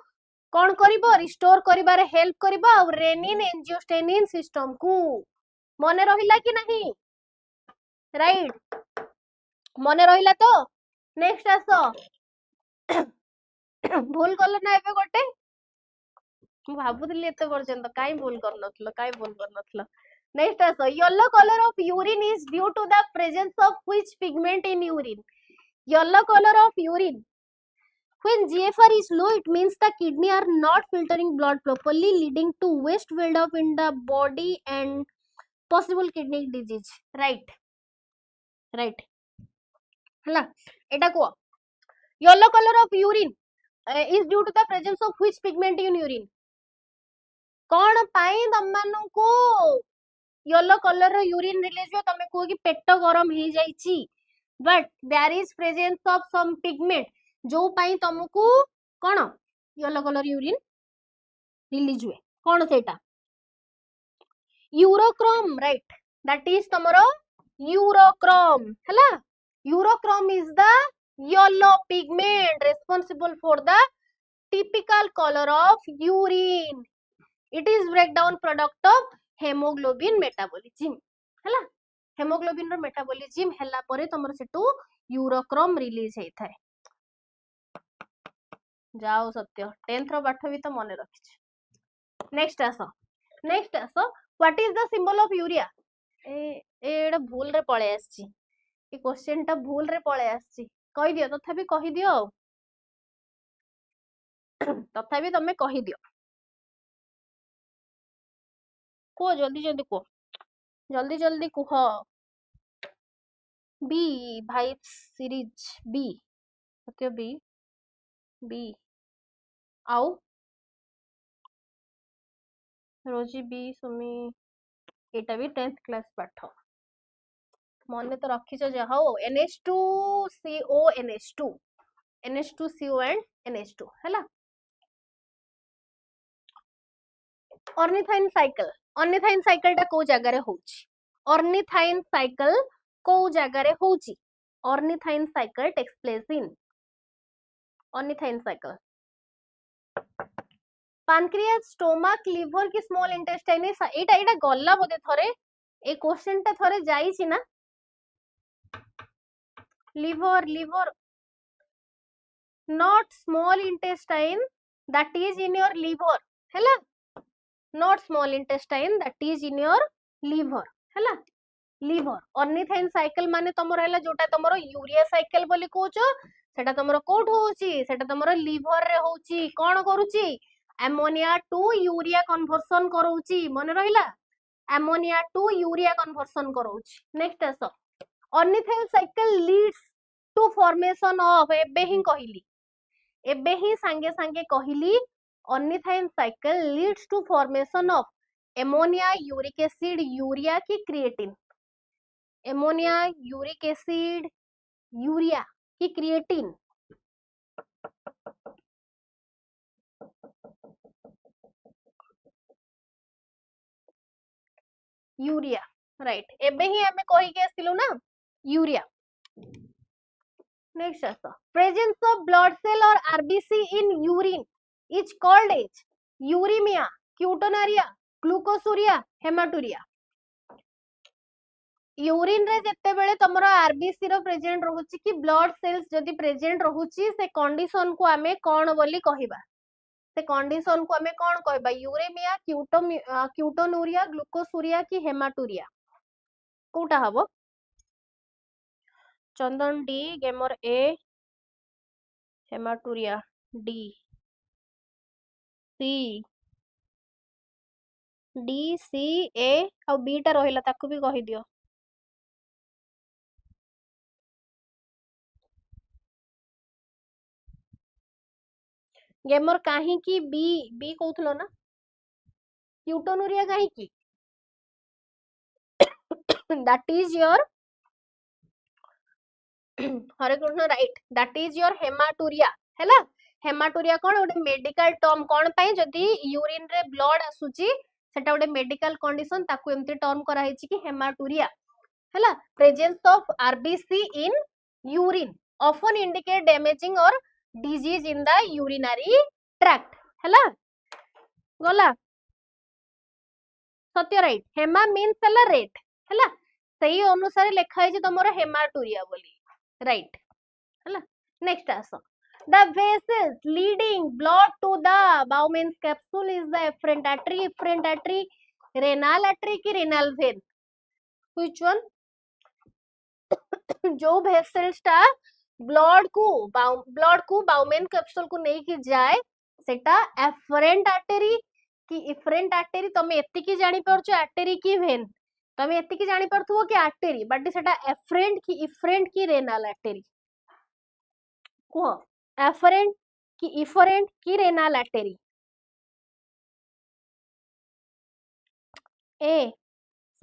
कौन करिवो रिस्टोर करिबारे हेल्प करिवो और रेनिन एंजियोस्टेनिन सिस्टम को मने रहिला कि नहीं राइट मने रहिला तो नेक्स्ट आसो भूल कल ना एबे गोटे मु भाबुतली एते पर्यंत काई भूल करनथलो नेक्स्ट आसो yellow colour of urine is due to the presence of which pigment in urine yellow colour of urine when GFR is low it means the kidney are not filtering blood properly leading to waste buildup in the body and possible kidney disease right हला एटा को yellow colour of urine is due to the presence of which pigment in urine कौन पाई तमनु को yellow colour रो urine release हो तमे को कि पेट गरम हे जाईची but there is presence of some pigment जो पाई तमको कौन येलो कलर यूरिन रिलीज हुए कौन सेटा यूरोक्रोम राइट दैट इज तमरो यूरोक्रोम हला urochrome is the yellow pigment responsible for the typical color of urine it is breakdown product of hemoglobin metabolism हला hemoglobin रो metabolism हला परे तमरो सेटू यूरोक्रोम रिलीज हे थाए जाओ सत्य 10th रो पाठ भी तो मने रखिछ नेक्स्ट आसो what is the symbol of urea एडा भूल रे पळे आछी ए क्वेश्चन टा भूल रे पळे आछी कहि दियो तथापि कहि दियो तथापि तमे कहि दियो को जल्दी कुह बी भाई सीरीज बी ओके बी आउ रोजी बी सुमी एटा भी 10th क्लास पाठ मन तो रखिछ जा हो NH2CO NH2CO एंड NH2 हैला ऑर्निथाइन साइकिल टा को जगह रे होची ऑर्निथाइन साइकिल को जगह रे होची ornithine cycle takes place in ornithine cycle pancreas stomach liver की स्मॉल इंटेस्टाइन एटा गल्ला बोधे थरे ए क्वेश्चन टा थरे जाईची ना liver not small intestine that is in your liver hela not small intestine that is in your liver hela liver ornithine cycle माने तमरो हला जोटा तमरो यूरिया साइकिल बोली कहूचो सेटा तमरो कोठ होउची सेटा तमरो लिवर रे होउची कोन करूची अमोनिया टू यूरिया कन्वर्सन करूची मन रहिला अमोनिया टू यूरिया कन्वर्सन करूची नेक्स्ट आसो ornithine cycle leads to formation of एबे ही सांगे कहिली ornithine cycle leads to formation of ammonia uric acid urea की creatine ammonia uric acid urea की क्रिएटिन यूरिया राइट एबे ही हमें कहि के आसिलु ना यूरिया नेक्स्ट आसो प्रेजेंस ऑफ ब्लड सेल और RBC in urine is called as uraemia ketonuria glucosuria haematuria urine रे जत्ते बेले तमरो आरबीसी रो प्रेजेंट रहउची कि ब्लड सेल्स जदी प्रेजेंट रहउची से कंडीशन को हमें कोन बोली कहिबा से कंडीशन को हमें कोन कहबा यूरेमिया क्यूटोनुरिया ग्लूकोसूरिया की हेमाटूरिया कोटा हबो चंदन डी गेमर ए हेमाटूरिया डी सी ए आ बीटा रहिला ताकू भी कहि दियो गेमर कहीं की बी बी कहूथलो ना यूटोनुरिया कहीं की that is your Hare Krishna right that is your हेमाटूरिया हैला हेमाटूरिया कोन गोटे मेडिकल टर्म कोन पई जदी यूरिन रे ब्लड आसुची सेटा गोटे मेडिकल कंडीशन ताकू एमती टर्म करा हिची कि हेमाटूरिया हैला presence of RBC in urine often indicate damaging or disease in the urinary tract हैला गला सत्य राइट हेमा मीन्स हैला रेड हैला सही अनुसार लिखा है तमरो हेमाटूरिया बोली राइट हैला नेक्स्ट आसो the vessels leading blood to the Bowman's capsule is the efferent artery renal artery की renal vein which one जो vessels टा ब्लड को बाउमेन कैप्सूल को नहीं कि जाए सेटा एफरेंट आर्टेरी कि इफरेंट आर्टेरी तमे एतिकी जानि परछो आर्टेरी की वेन तमे एतिकी जानि परथुओ कि आर्टेरी बट सेटा एफरेंट की इफरेंट की रेनाल आर्टेरी को एफरेंट की इफरेंट की रेनाल आर्टेरी ए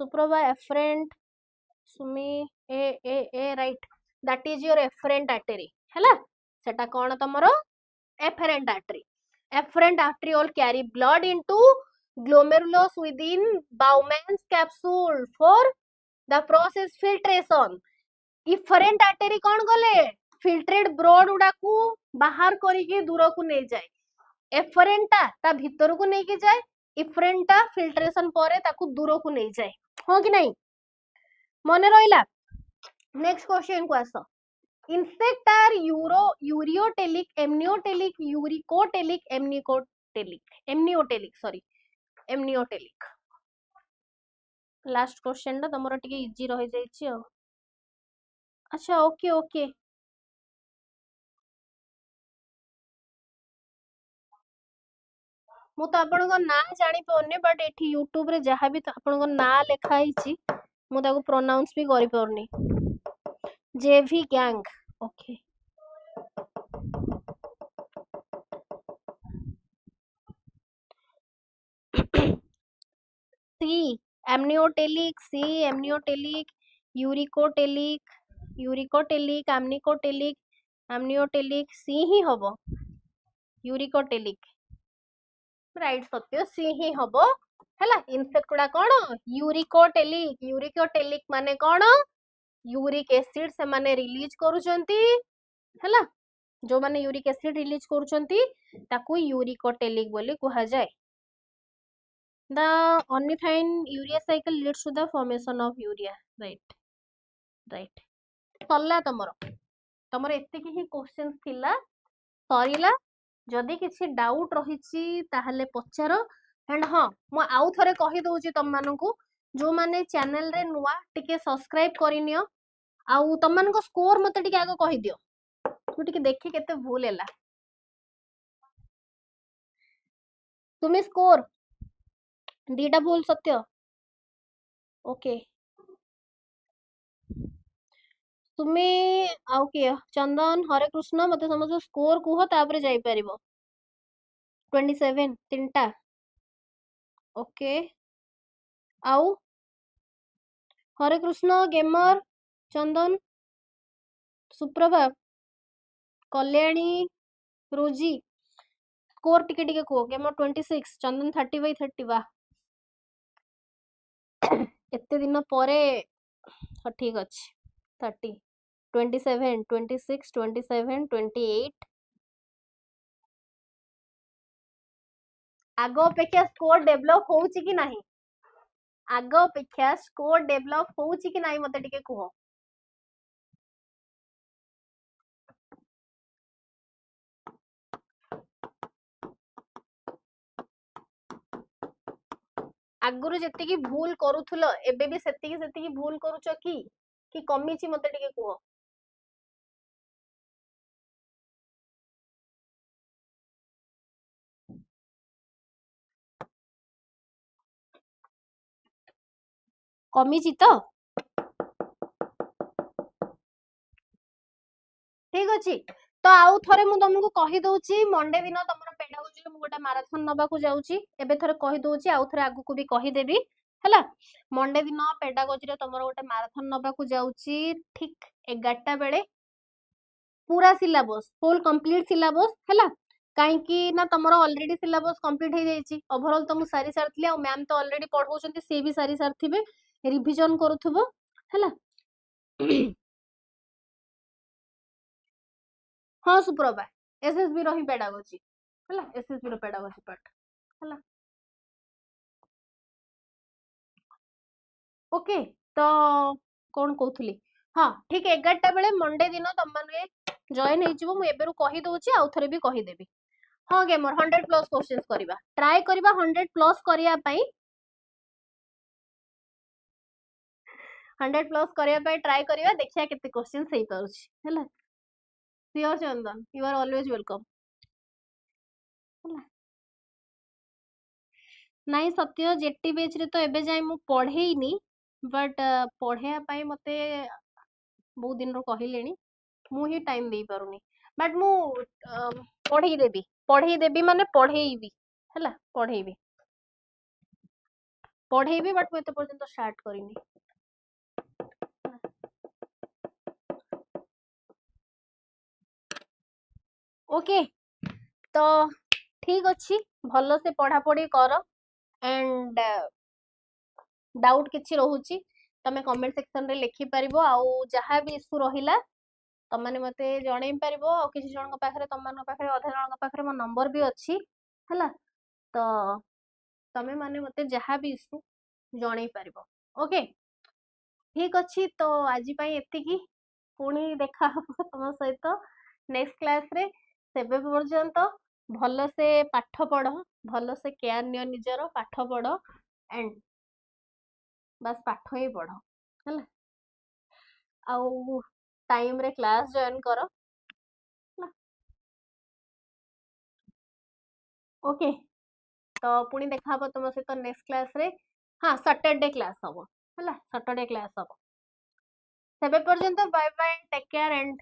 सुप्रभा एफरेंट सुमी ए right that is your afferent artery हैला सेटा कोन तमरो efferent artery all carry blood into glomerulus within Bowman's capsule for the process filtration efferent artery कौन गले filtrate blood उडा को बाहर करी के दूर को नहीं जाए efferent ता भीतर को नहीं के जाए efferent ता filtration परे ताकू दूर को नहीं जाए हो कि नहीं मने रहिला नेक्स्ट क्वेश्चन को आसो Insect are ureotelic, amniotelic, uricotelic, amniotic. Last question ना तमरो टिके इजी रहि जाइछि आ अच्छा ओके मु तो आपन को ना जानि पौने बट एठी YouTube रे जहा भी आपन को ना लिखा हिछि मु ताको प्रोनाउंस भी करि परनी जेवी gang okay C amniotic, uricotelic, amniotic C ही हबो uricotelic राइट सत्य C ही हबो हैला इनसेक्ट गुडा कोन यूरिकोटेलिक माने कोन यूरिक एसिड से माने रिलीज करूचंती हैला जो माने यूरिक एसिड रिलीज करूचंती ताकू यूरिकोटेलिक बोली कहा जाए the ornithine urea cycle leads to the formation of urea right सरला तमरो एतिकी ही क्वेश्चंस थिला सरीला जदि किसी डाउट रहिछि ताहले पचार एंड हां मु आउ थरे कहि दउछि तम मानकू जो माने चैनल रे नुवा टिके सब्सक्राइब करिनियो आउ तम मान को स्कोर मते टिके आगो कहि दियो तू टिके देखि केते भूल हैला तुमी स्कोर दीटा भूल सत्य ओके तुमे आउ के चंदन हरे कृष्ण मते समझ स्कोर कुह तापरे जाई परिबो 27 तीनटा ओके आउ हरे कृष्ण गेमर चंदन सुप्रभा कल्याणी रोजी स्कोर टिके टिके को गेमर 26 चंदन 30/30 वाह एते दिन परे ठीक अछि 30 27 26 27 28 आगो अपेक्षा स्कोर डेवलप होउची कि नाही आगो अपेक्षा स्कोर डेवलप होउची कि नाही मते टिके कुहो आगुरु जति की भूल करूथुलो एबे भी सेति भूल करूचो कि कमीची मते टिके कुहो कमीची तो ठीक अछि तो आउ थरे मु तुमको कहि दउची मंडे दिन तमरो पेडागोजी मु गोटे माराथन नबाकू जाउची एबे थरे कहि दोची आउ थरे आगु को भी कहि देबी हला मंडे दिन पेडागोजी रे तमरो गोटे माराथन नबाकू जाउची ठीक 11टा बेले पूरा सिलेबस फुल कंप्लीट सिलेबस हला काहे कि ना तमरो ऑलरेडी सिलेबस कंप्लीट हो जाईची ओवरऑल तो मु सारी सारथली आ मैम तो ऑलरेडी पढौचंती से भी सारी सारथिबे रिवीजन करूथबो हला हाँ सुप्रभा एसएसबी रो ही पेडागोजी हला एसएसबी रो पेडागोजी पार्ट हला ओके तो कौन कहूली हाँ ठीक 11टा बेले मंडे दिन तुम मैंने जॉइन हो मु एबेरु कहि दोची आउ थरे भी कहि देबी हाँ गेमर 100 प्लस क्वेश्चंस करबा ट्राई करबा 100 प्लस करिया पई 100 प्लस करिया पई ट्राई करबा देखिया केते क्वेश्चंस सही पाउची हला sure Chandan you are always welcome हला नाई सत्य जेटी बेच रे तो एबे जाय मु पढेइनी बट पढ़िया पाई मते बहुत दिन रो कहिलेनी मु ही टाइम दे पारुनी बट मु पढ़ेई देबी माने पढ़ेईबी हला पढ़ेईबी बट मते पर्यंत स्टार्ट करिनी ओके तो ठीक अच्छी भल से पढ़ा पढ़ी कर एंड डाउट किछि रहूची तमे कमेंट सेक्शन रे लिखि परिबो आउ जहा भी इशू रहिला तमाने मते जणै परिबो आ किछि जणक पाखरे तमान पाखरे अधा जणक पाखरे मो नंबर भी अछि हला तो तमे माने मते जहा भी इशू जणै परिबो ओके ठीक अछि तो आजि पई एतिकी पुणी देखा हबो तम सहित नेक्स्ट क्लास रे सेबे पर्यंत भल से पाठ पढ़ भल से केयर नियो निजर पाठ पढ़ एंड बस पाठ ही पढ़ हला आउ टाइम रे क्लास जॉइन कर ओके तो पुणी देखा हबो तुम सहित नेक्स्ट क्लास रे हाँ सैटरडे क्लास हबो हला सैटरडे क्लास हबो सेबे पर्यंत bye bye take care and